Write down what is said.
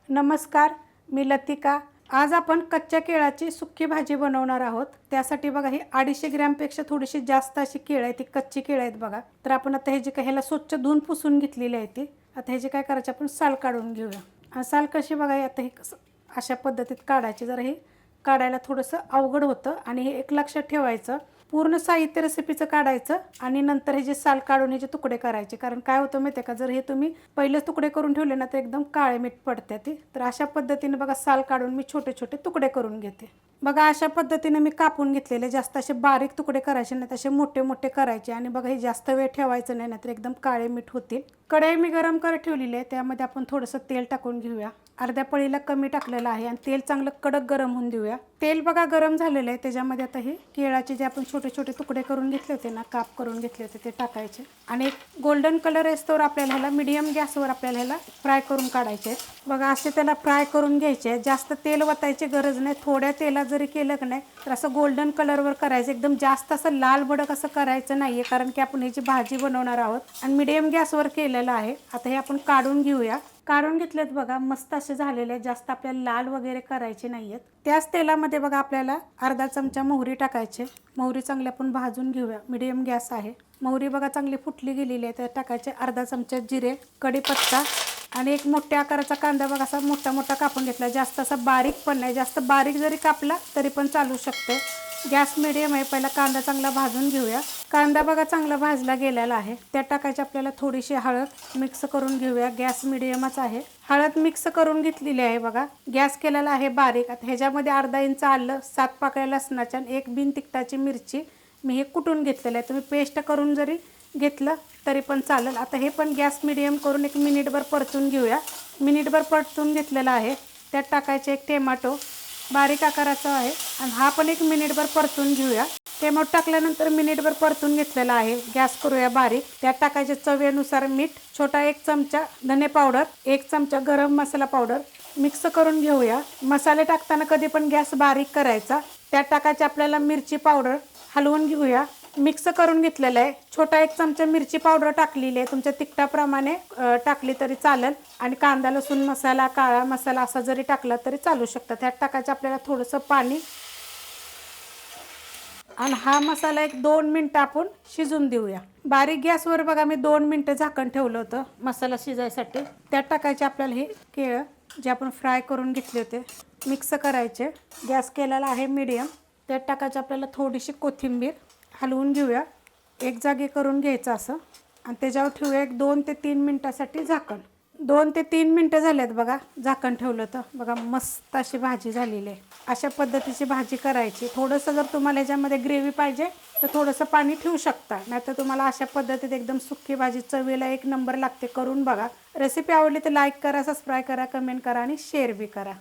नमस्कार, मी लतिका। आज आपण कच्च्या केळाची सुक्की भाजी बनवणार आहोत। त्यासाठी बघा ही 250 ग्रॅमपेक्षा थोडीशी जास्त अशी केळ आहे, ती कच्ची केळ आहेत बघा। तर आपण आता हे जे काही ह्याला स्वच्छ धुवून पुसून घेतलेली आहे ती आता हे जे काय करायचं आपण साल काढून घेऊया। हा साल कशी बघा आता हे अशा पद्धतीत काढायची। जरा हे काढायला थोडंसं अवघड होतं आणि हे एक लक्षात ठेवायचं, पूर्ण साहित्य रेसिपीचं काढायचं आणि नंतर हे जे साल काढून हे जे तुकडे करायचे। कारण काय होतं माहिती आहे का, जर हे तुम्ही पहिलेच तुकडे करून ठेवले ना तर एकदम काळे मीठ पडते ती। तर अशा पद्धतीने बघा साल काढून मी छोटे छोटे तुकडे करून घेते। बघा अशा पद्धतीने मी कापून घेतलेले, जास्त असे बारीक तुकडे करायचे नाही, तसे मोठे मोठे करायचे। आणि बघा हे जास्त वेळ ठेवायचं नाही, नाहीतर एकदम काळे मीठ होतील। कढई मी गरम करत ठेवलेली आहे, त्यामध्ये आपण थोडंसं तेल टाकून घेऊया। अर्ध्या पळीला कमी टाकलेलं आहे आणि तेल चांगलं कडक गरम होऊन देऊया। तेल बघा गरम झालेलं आहे, त्याच्यामध्ये आता हे केळाचे जे आपण छोटे छोटे तुकडे करून घेतले होते ना, काप करून घेतले होते ते टाकायचे। आणि एक गोल्डन कलर येस्तोवर आपल्याला ह्याला मीडियम गॅसवर आपल्याला ह्याला फ्राय करून काढायचे। बघा असे त्याला फ्राय करून घ्यायचे, जास्त तेल वतायची गरज नाही। थोड्या तेलात जरी केलं की नाही तर असं गोल्डन कलरवर करायचं, एकदम जास्त असं लाल भडक असं करायचं नाहीये, कारण की आपण ह्याची भाजी बनवणार आहोत आणि मीडियम गॅसवर केलेलं आहे। आता हे आपण काढून घेऊया। काढून घेतलेत बघा, मस्त असे झालेले, जास्त आपल्याला लाल वगैरे करायचे नाहीयेत। त्याच तेलामध्ये बघा आपल्याला अर्धा चमचा मोहरी टाकायचे। मोहरी चांगली आपण भाजून घेऊया, मीडियम गॅस आहे। मोहरी बघा चांगली फुटली गेलेली आहे, त्यात टाकायचे अर्धा चमचा जिरे, कढीपत्ता आणि एक मोठ्या आकाराचा कांदा बघा असा मोठा मोठा कापून घेतला। जास्त असा बारीक पण नाही, जास्त बारीक जरी कापला तरी पण चालू शकते। गॅस मीडियम आहे। पहिला कांदा चांगला भाजून घेऊया। कांदा बघा चांगला भाजला गेलेला आहे, त्यात टाकायची आपल्याला थोडीशी हळद, मिक्स करून घेऊया। गॅस मीडियमच आहे। हळद मिक्स करून घेतलेली आहे बघा, गॅस केलेला आहे बारीक। आता ह्याच्यामध्ये अर्धा इंच आलं, 7 पाकळ्या लसणाच्या आणि 1 बिन तिखटाची मिरची मी हे कुटून घेतलेलं आहे। तुम्ही पेस्ट करून जरी घेतलं तरी पण चालेल। आता हे पण गॅस मीडियम करून 1 मिनिटभर परतून घेऊया। मिनिटभर परतून घेतलेला आहे, त्यात टाकायचे एक टोमॅटो बारीक आकाराचा आहे आणि हा पण 1 मिनिटभर परतून घेऊया। टोमॅटो टाकल्यानंतर मिनिटभर परतून घेतलेला आहे, गॅस करूया बारीक। त्यात टाकायचे चवीनुसार मीठ, छोटा 1 चमचा धने पावडर, 1 चमचा गरम मसाला पावडर, मिक्स करून घेऊया। मसाले टाकताना कधी पण गॅस बारीक करायचा। त्यात टाकायचे आपल्याला मिरची पावडर, हलवून घेऊया। मिक्स करून घेतलेलं आहे। छोटा 1 चमचा मिरची पावडर टाकलेली आहे, तुमच्या तिखटाप्रमाणे टाकली तरी चालेल। आणि कांदा लसूण मसाला, काळा मसाला असा जरी टाकला तरी चालू शकतं। त्यात टाकायचं आपल्याला थोडंसं पाणी आणि हा मसाला 1-2 मिनिटं आपण शिजून देऊया। बारीक गॅसवर बघा मी 2 मिनिटं झाकण ठेवलं होतं मसाला शिजायसाठी। त्यात टाकायचे आपल्याला हे केळं जे आपण फ्राय करून घेतले होते, मिक्स करायचे। गॅस केलेला आहे मीडियम। त्यात टाकायचं आपल्याला थोडीशी कोथिंबीर, हलवून घेऊया। एक जागी करून घ्यायचं असं आणि त्याच्यावर ठेवूया 2 ते 3 मिनिटासाठी झाकण। 2 ते 3 मिनिटं झालेत बघा, झाकण ठेवलं तर बघा मस्त अशी भाजी झालेली आहे। अशा पद्धतीची भाजी करायची। थोडंसं जर तुम्हाला ह्याच्यामध्ये ग्रेव्ही पाहिजे तर थोडंसं पाणी ठेवू शकता, नाहीतर तुम्हाला अशा पद्धतीत एकदम सुक्की भाजी चवीला 1 नंबर लागते। करून बघा। रेसिपी आवडली तर लाईक करा, सबस्क्राईब करा, कमेंट करा आणि शेअर बी करा।